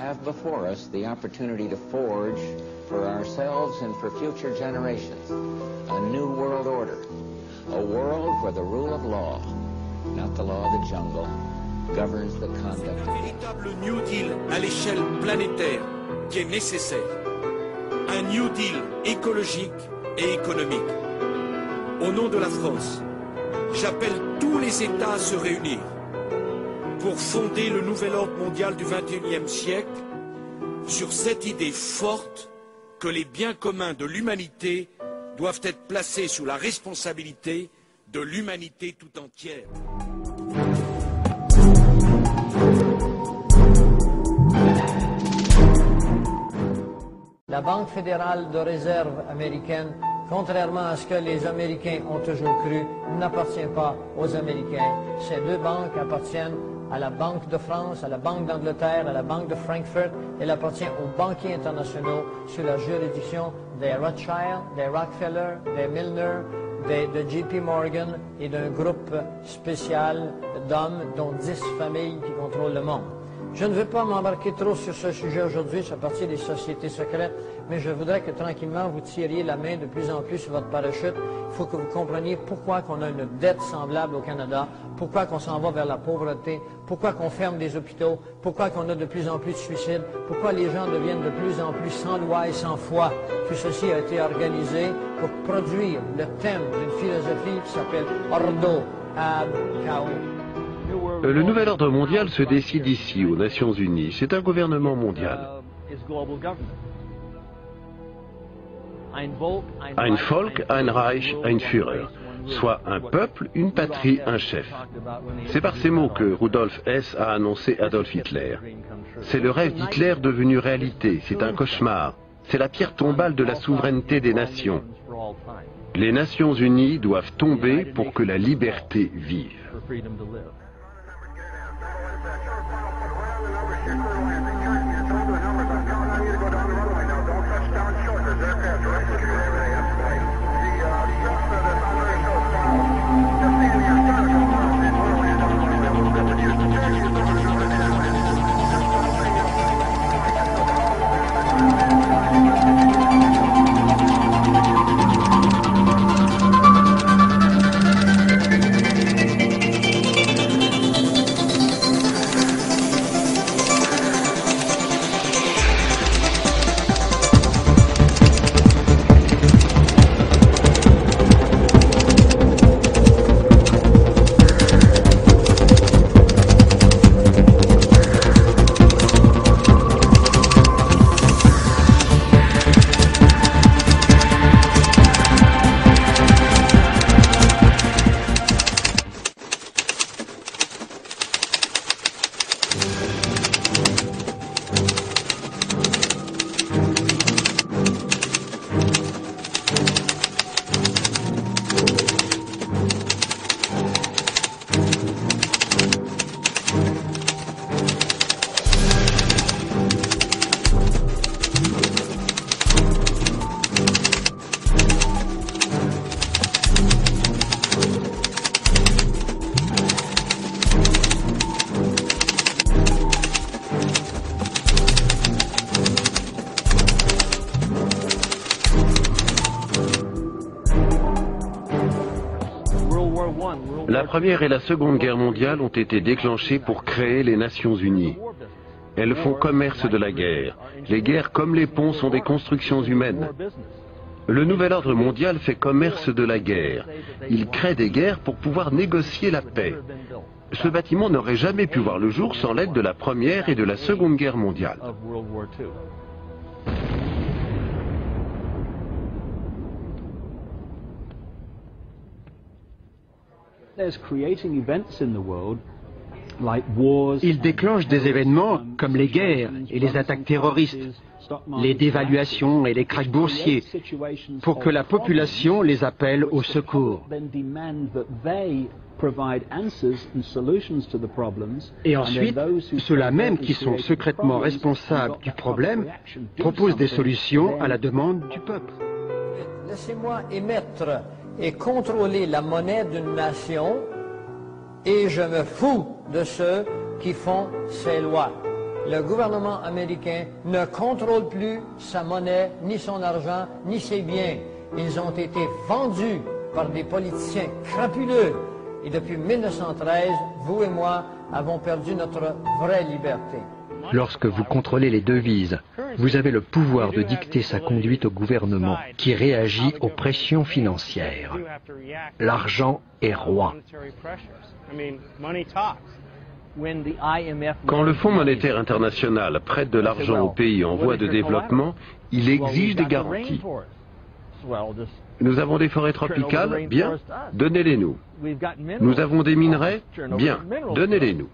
have before us the opportunity to forge for ourselves and for future generations a new world order, a world where the rule of law, not the law of the jungle, governs the conduct of Un véritable New Deal à l'échelle planétaire qui est nécessaire. Un New Deal écologique et économique. Au nom de la France, j'appelle tous les États à se réunir pour fonder le nouvel ordre mondial du XXIe siècle sur cette idée forte que les biens communs de l'humanité doivent être placés sous la responsabilité de l'humanité tout entière. La Banque fédérale de réserve américaine, contrairement à ce que les Américains ont toujours cru, n'appartient pas aux Américains. Ces deux banques appartiennent à la Banque de France, à la Banque d'Angleterre, à la Banque de Francfort. Elle appartient aux banquiers internationaux sous la juridiction des Rothschild, des Rockefeller, des Milner, de JP Morgan et d'un groupe spécial d'hommes, dont 10 familles qui contrôlent le monde. Je ne veux pas m'embarquer trop sur ce sujet aujourd'hui, ça partie des sociétés secrètes, mais je voudrais que tranquillement vous tiriez la main de plus en plus sur votre parachute. Il faut que vous compreniez pourquoi qu'on a une dette semblable au Canada, pourquoi qu'on s'en va vers la pauvreté, pourquoi qu'on ferme des hôpitaux, pourquoi qu'on a de plus en plus de suicides, pourquoi les gens deviennent de plus en plus sans loi et sans foi. Tout ceci a été organisé pour produire le thème d'une philosophie qui s'appelle Ordo ab Chao. Le nouvel ordre mondial se décide ici, aux Nations Unies. C'est un gouvernement mondial. Ein Volk, ein Reich, ein Führer. Soit un peuple, une patrie, un chef. C'est par ces mots que Rudolf Hess a annoncé Adolf Hitler. C'est le rêve d'Hitler devenu réalité. C'est un cauchemar. C'est la pierre tombale de la souveraineté des nations. Les Nations Unies doivent tomber pour que la liberté vive. La Première et la Seconde Guerre mondiale ont été déclenchées pour créer les Nations Unies. Elles font commerce de la guerre. Les guerres, comme les ponts, sont des constructions humaines. Le nouvel ordre mondial fait commerce de la guerre. Il crée des guerres pour pouvoir négocier la paix. Ce bâtiment n'aurait jamais pu voir le jour sans l'aide de la Première et de la Seconde Guerre mondiale. Il déclenche des événements comme les guerres et les attaques terroristes, les dévaluations et les krachs boursiers, pour que la population les appelle au secours. Et ensuite, ceux-là même qui sont secrètement responsables du problème proposent des solutions à la demande du peuple. Laissez-moi émettre et contrôler la monnaie d'une nation et je me fous de ceux qui font ces lois. Le gouvernement américain ne contrôle plus sa monnaie, ni son argent, ni ses biens. Ils ont été vendus par des politiciens crapuleux. Et depuis 1913, vous et moi avons perdu notre vraie liberté. Lorsque vous contrôlez les devises, vous avez le pouvoir de dicter sa conduite au gouvernement qui réagit aux pressions financières. L'argent est roi. Quand le Fonds monétaire international prête de l'argent aux pays en voie de développement, il exige des garanties. Nous avons des forêts tropicales, bien, donnez-les-nous. Nous avons des minerais, bien, donnez-les-nous.